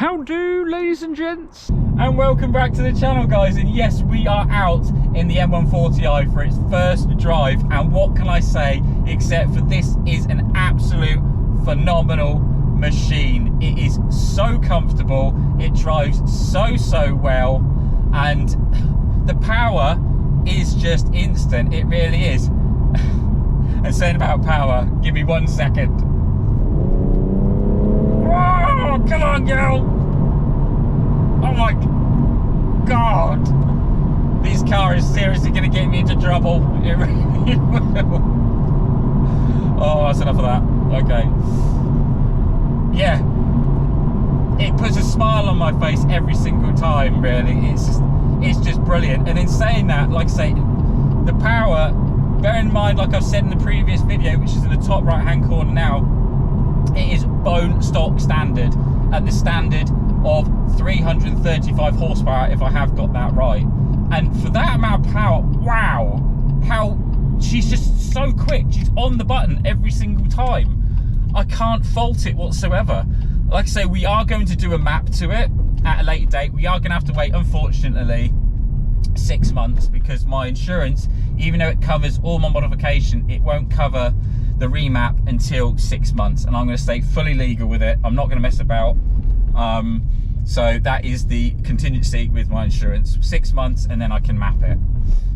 How do, ladies and gents? And welcome back to the channel, guys. And yes, we are out in the M140i for its first drive. And what can I say, except for this is an absolute phenomenal machine. It is so comfortable. It drives so well. And the power is just instant. It really is. And saying about power, give me 1 second. Oh, come on, girl. Oh my God. This car is seriously going to get me into trouble. It really will. Oh, that's enough of that. Okay. Yeah. It puts a smile on my face every single time, really. It's just brilliant. And in saying that, like I say, the power, bear in mind, like I've said in the previous video, which is in the top right hand corner now, it is bone stock standard at the standard of 335 horsepower, if I have got that right. And for that amount of power, wow, how she's just so quick. She's on the button every single time. I can't fault it whatsoever. Like I say, we are going to do a map to it at a later date. We are going to have to wait, unfortunately, 6 months, because my insurance, even though it covers all my modification, it won't cover the remap until 6 months, and I'm going to stay fully legal with it. I'm not going to mess about. So that is the contingency with my insurance, 6 months, and then I can map it.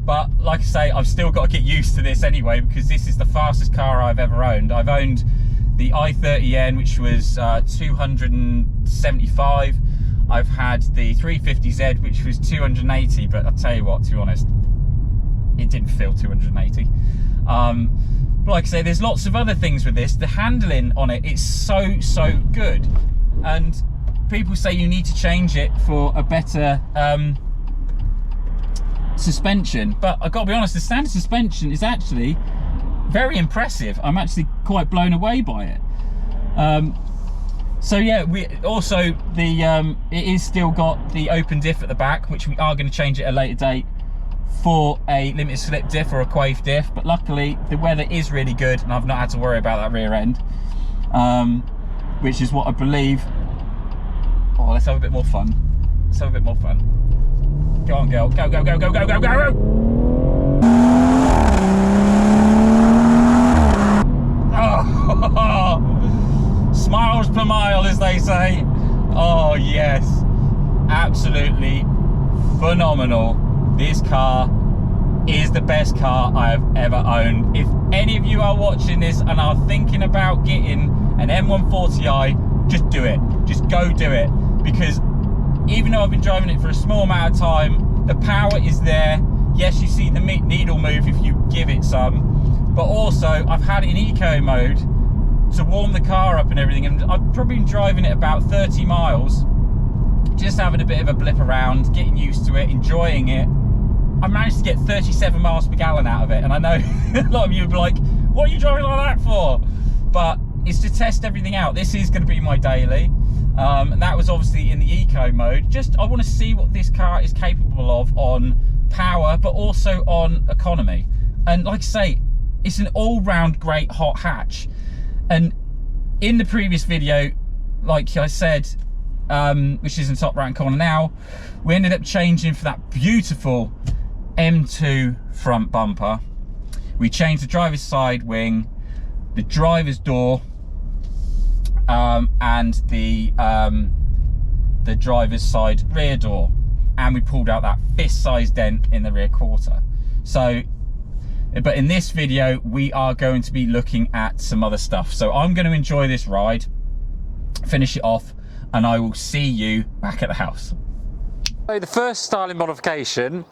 But like I say, I've still got to get used to this anyway, because this is the fastest car I've ever owned. I've owned the i30N, which was 275. I've had the 350Z, which was 280, but I'll tell you what, to be honest, it didn't feel 280. But like I say, there's lots of other things with this. The handling on it is so good, and people say you need to change it for a better suspension, but I've got to be honest, the standard suspension is actually very impressive. I'm actually quite blown away by it. So yeah, we also it is still got the open diff at the back, which we are going to change at a later date for a limited slip diff or a quaife diff. But luckily the weather is really good, and I've not had to worry about that rear end, which is what I believe. Oh, let's have a bit more fun. Let's have a bit more fun. Go on, girl. Go, go, go, go, go, go, go! Oh, smiles per mile, as they say. Oh yes, absolutely phenomenal. This car is the best car I have ever owned. If any of you are watching this and are thinking about getting an M140i, just do it. Just go do it, because even though I've been driving it for a small amount of time, the power is there. Yes, you see the needle move if you give it some, but also I've had it in eco mode to warm the car up and everything, and I've probably been driving it about 30 miles, just having a bit of a blip around, getting used to it, enjoying it. I managed to get 37 miles per gallon out of it, and I know a lot of you would be like, what are you driving like that for? But it's to test everything out. This is going to be my daily, and that was obviously in the eco mode. Just, I want to see what this car is capable of on power, but also on economy. And like I say, it's an all-round great hot hatch. And in the previous video, like I said, which is in the top right corner now, we ended up changing for that beautiful M2 front bumper. We changed the driver's side wing, the driver's door, and the driver's side rear door, and we pulled out that fist-sized dent in the rear quarter. So, but in this video, we are going to be looking at some other stuff. So I'm going to enjoy this ride, finish it off, and I will see you back at the house. So the first styling modification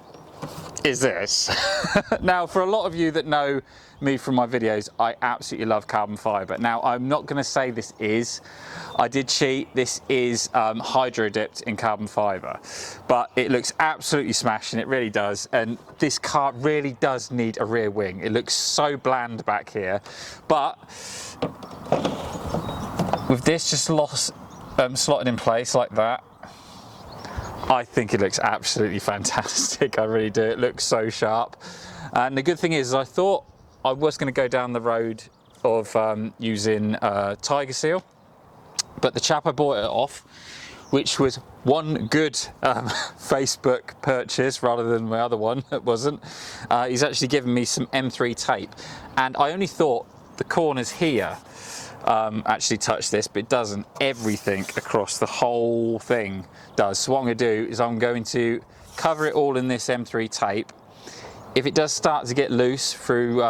is this. Now, for a lot of you that know me from my videos, I absolutely love carbon fibre. Now, I'm not going to say this is, I did cheat, this is hydro dipped in carbon fibre, but it looks absolutely smashing, it really does. And this car really does need a rear wing. It looks so bland back here, but with this just slotted in place like that, I think it looks absolutely fantastic. I really do. It looks so sharp. And the good thing is, I thought I was going to go down the road of using Tiger Seal, but the chap I bought it off which was one good Facebook purchase rather than my other one that wasn't. He's actually given me some M3 tape, and I only thought the corners here actually touch this, but it doesn't. Everything across the whole thing does. So what I'm going to do is I'm going to cover it all in this M3 tape. If it does start to get loose through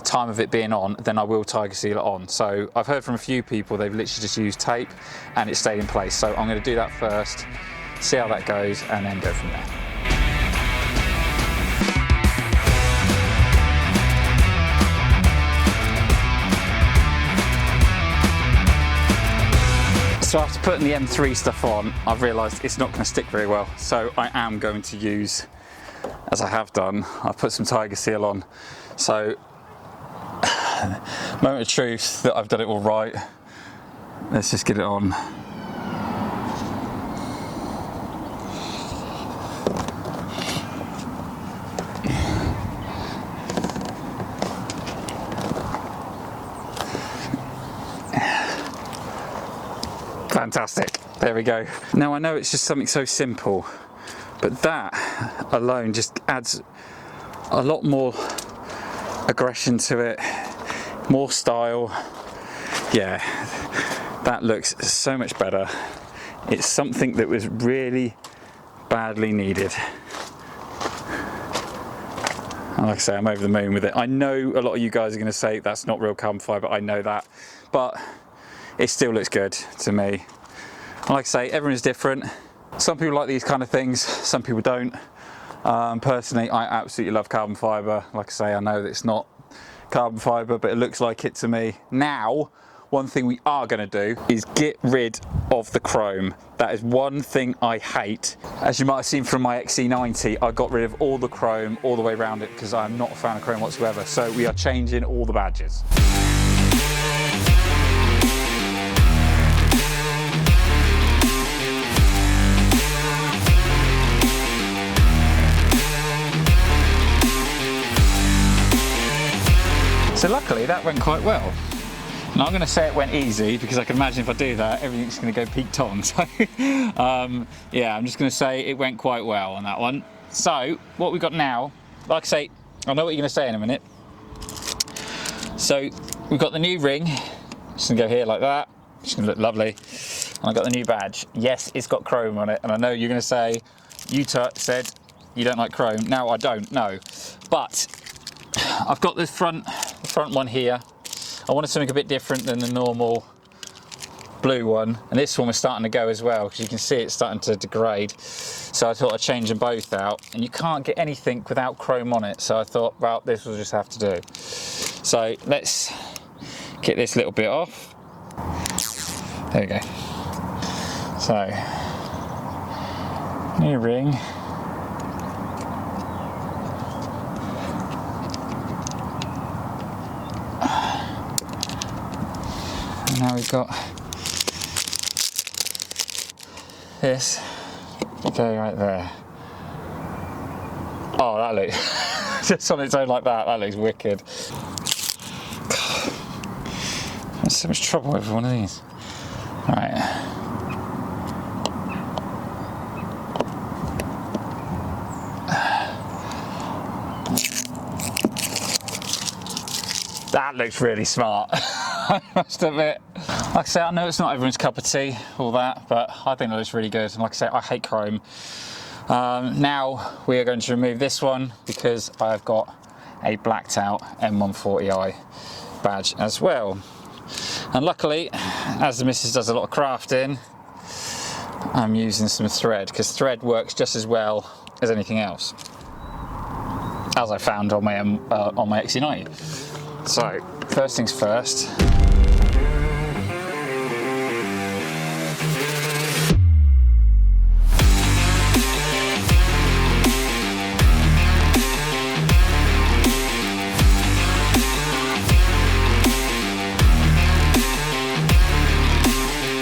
time of it being on, then I will tiger seal it on. So I've heard from a few people they've literally just used tape and it stayed in place. So I'm going to do that first, see how that goes, and then go from there. So after putting the M3 stuff on, I've realised it's not going to stick very well. So I am going to use, as I have done, I've put some tiger seal on. So moment of truth that I've done it all right. Let's just get it on. Fantastic, there we go. Now I know it's just something so simple, but that alone just adds a lot more aggression to it, more style. Yeah, that looks so much better. It's something that was really badly needed. And like I say, I'm over the moon with it. I know a lot of you guys are going to say that's not real carbon fibre, I know that, but it still looks good to me. And like I say, everyone's different. Some people like these kind of things, some people don't. Personally, I absolutely love carbon fibre. Like I say, I know that it's not carbon fibre, but it looks like it to me. Now, one thing we are going to do is get rid of the chrome. That is one thing I hate. As you might have seen from my XC90, I got rid of all the chrome all the way around it because I'm not a fan of chrome whatsoever. So we are changing all the badges. So luckily that went quite well. Now I'm going to say it went easy because I can imagine if I do that everything's going to go peaked on. So yeah, I'm just going to say it went quite well on that one. So what we've got now, like I say, I know what you're going to say in a minute. So we've got the new ring, just going to go here like that, it's going to look lovely. And I've got the new badge. Yes, it's got chrome on it, and I know you're going to say, you said you don't like chrome. No, I don't, no. But I've got the front one here. I wanted something a bit different than the normal blue one, and this one was starting to go as well because you can see it's starting to degrade. So I thought I'd change them both out, and you can't get anything without chrome on it. So I thought, well, this will just have to do. So let's get this little bit off. There we go. So new ring. Now we've got this, okay, right there. Oh, that looks, just on its own like that, that looks wicked. There's so much trouble with one of these. All right. That looks really smart. I must admit. Like I say, I know it's not everyone's cup of tea, all that, but I think that looks really good. And like I say, I hate chrome. Now we are going to remove this one because I've got a blacked out M140i badge as well. And luckily, as the missus does a lot of crafting, I'm using some thread because thread works just as well as anything else, as I found on my XC90. So, first things first.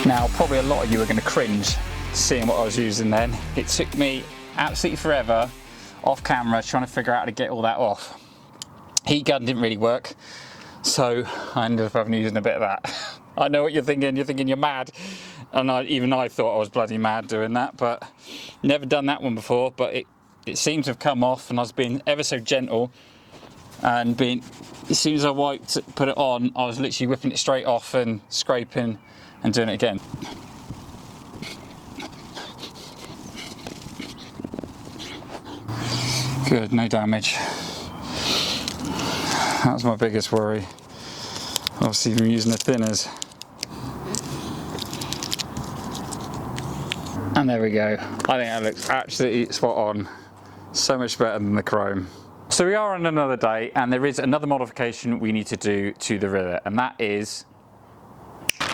Now, probably a lot of you are going to cringe seeing what I was using then. It took me absolutely forever off camera trying to figure out how to get all that off. Heat gun didn't really work, so I ended up having using a bit of that. I know what you're thinking you're mad. And even I thought I was bloody mad doing that, but never done that one before. But it seems to have come off, and I was being ever so gentle, and as soon as I put it on, I was literally whipping it straight off and scraping and doing it again. Good, no damage. That's my biggest worry. Obviously, I'm using the thinners. And there we go. I think that looks absolutely spot on. So much better than the chrome. So we are on another day, and there is another modification we need to do to the rear, and that is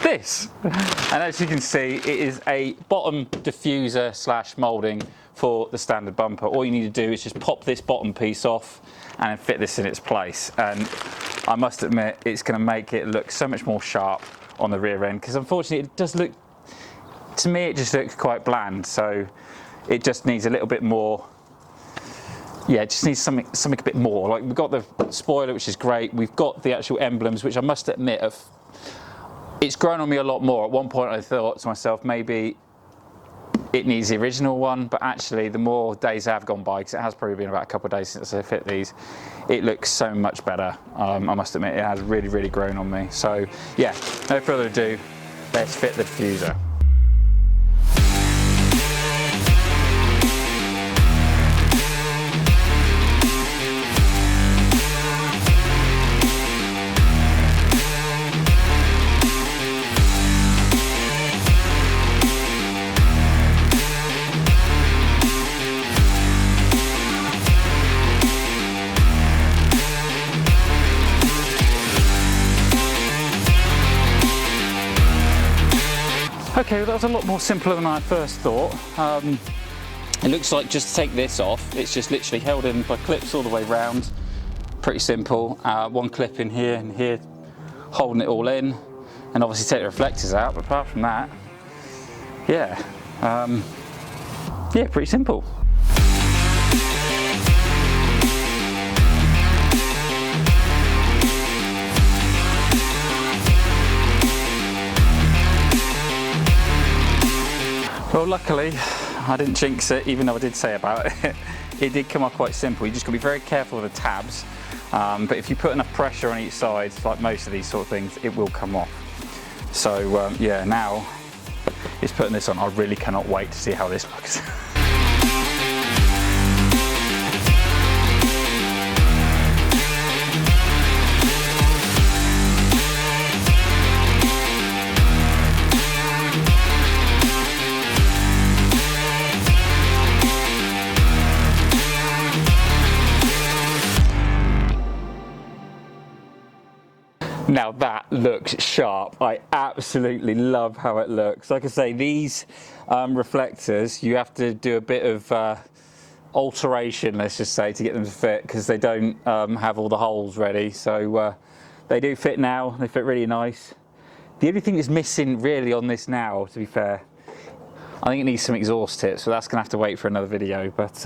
this. And as you can see, it is a bottom diffuser slash moulding for the standard bumper. All you need to do is just pop this bottom piece off and then fit this in its place. And I must admit, it's going to make it look so much more sharp on the rear end, because unfortunately it does look, to me it just looks quite bland, so it just needs a little bit more. Yeah, it just needs something a bit more. Like, we've got the spoiler, which is great. We've got the actual emblems, which I must admit, it's grown on me a lot more. At one point I thought to myself, maybe it needs the original one, but actually the more days have gone by, because it has probably been about a couple of days since I fit these, it looks so much better. I must admit, it has really, really grown on me. So yeah, no further ado, let's fit the diffuser. Okay, well, that was a lot more simpler than I first thought. It looks like, just to take this off, it's just literally held in by clips all the way round. Pretty simple. One clip in here and here, holding it all in, and obviously take the reflectors out. But apart from that, yeah, pretty simple. Well, luckily, I didn't jinx it, even though I did say about it. It did come off quite simple. You just got to be very careful with the tabs. But if you put enough pressure on each side, like most of these sort of things, it will come off. So yeah, now it's putting this on. I really cannot wait to see how this looks. Now that looks sharp. I absolutely love how it looks. Like I say, these reflectors, you have to do a bit of alteration, let's just say, to get them to fit, because they don't have all the holes ready. So they do fit now. They fit really nice. The only thing that's missing really on this now, to be fair, I think it needs some exhaust tips, so that's gonna have to wait for another video. But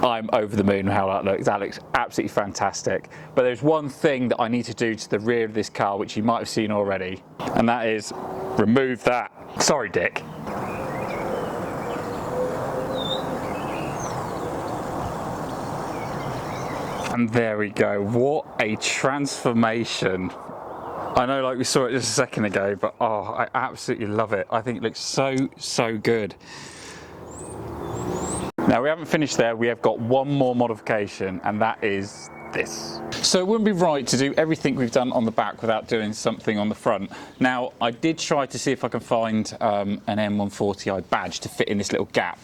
I'm over the moon how that looks. That looks absolutely fantastic. But there's one thing that I need to do to the rear of this car, which you might have seen already, and that is remove that. Sorry, Dick. And there we go. What a transformation. I know, like we saw it just a second ago, but oh, I absolutely love it. I think it looks so good. Now, we haven't finished there. We have got one more modification, and that is this. So it wouldn't be right to do everything we've done on the back without doing something on the front. Now, I did try to see if I can find an M140i badge to fit in this little gap,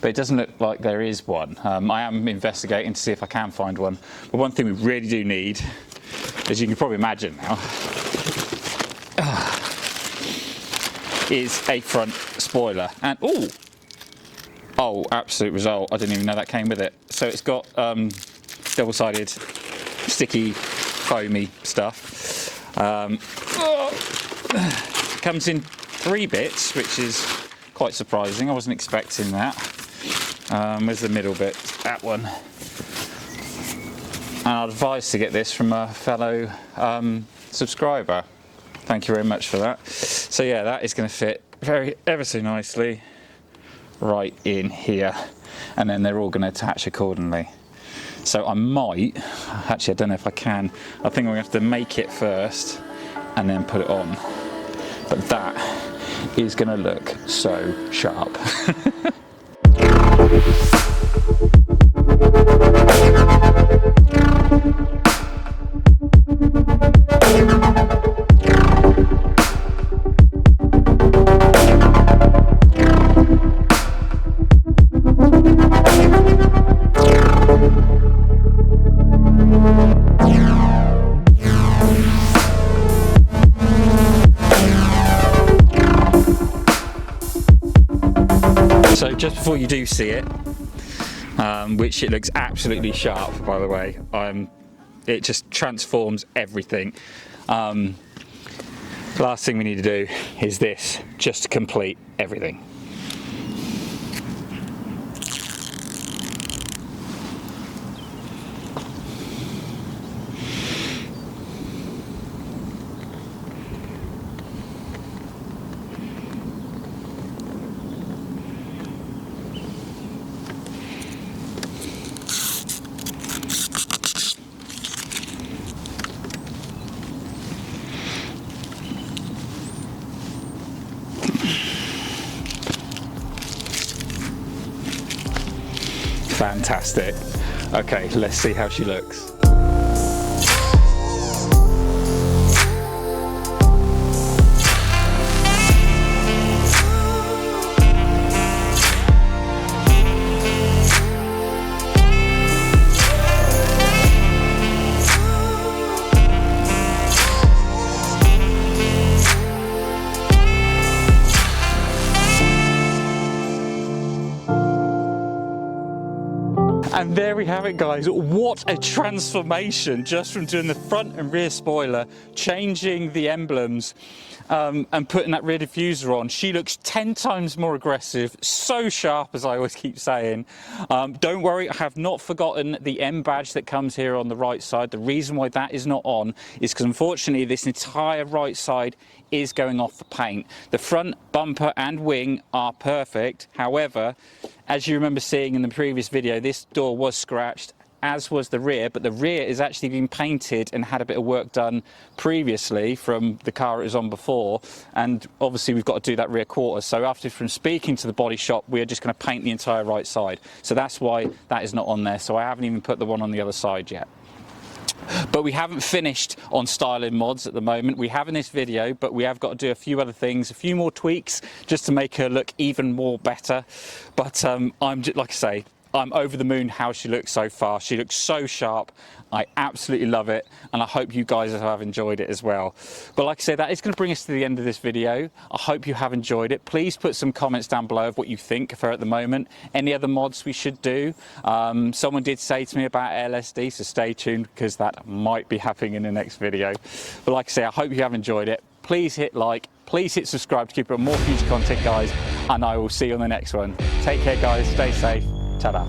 but it doesn't look like there is one. I am investigating to see if I can find one. But one thing we really do need, as you can probably imagine now, is a front spoiler. And oh, absolute result. I didn't even know that came with it. So it's got double-sided, sticky, foamy stuff. Comes in 3 bits, which is quite surprising. I wasn't expecting that. Where's the middle bit? That one. And I'd advise to get this from a fellow subscriber. Thank you very much for that. So yeah, that is going to fit ever so nicely right in here, and then they're all going to attach accordingly. So I might, actually I don't know if I can, I think I'm going to have to make it first and then put it on. But that is going to look so sharp. So just before you do see it, which it looks absolutely sharp, by the way, it just transforms everything. Last thing we need to do is this, just to complete everything. Fantastic. Okay, let's see how she looks. And there we have it, guys. What a transformation just from doing the front and rear spoiler, changing the emblems, and putting that rear diffuser on. She looks 10 times more aggressive, so sharp, as I always keep saying. Don't worry, I have not forgotten the M badge that comes here on the right side. The reason why that is not on is because unfortunately this entire right side is going off the paint. The front bumper and wing are perfect. However, as you remember seeing in the previous video, this door was scratched, as was the rear, but the rear is actually been painted and had a bit of work done previously from the car it was on before, and obviously we've got to do that rear quarter. So after from speaking to the body shop, we're just going to paint the entire right side. So that's why that is not on there. So I haven't even put the one on the other side yet. But we haven't finished on styling mods at the moment. We have in this video, but we have got to do a few other things, a few more tweaks just to make her look even more better. But I'm just, like I say, I'm over the moon how she looks so far. She looks so sharp. I absolutely love it, and I hope you guys have enjoyed it as well. But like I said, that is going to bring us to the end of this video. I hope you have enjoyed it. Please put some comments down below of what you think of her at the moment. Any other mods we should do. Someone did say to me about LSD, so stay tuned because that might be happening in the next video. But like I say, I hope you have enjoyed it. Please hit like, please hit subscribe to keep up more future content, guys, and I will see you on the next one. Take care, guys. Stay safe. Ta-da.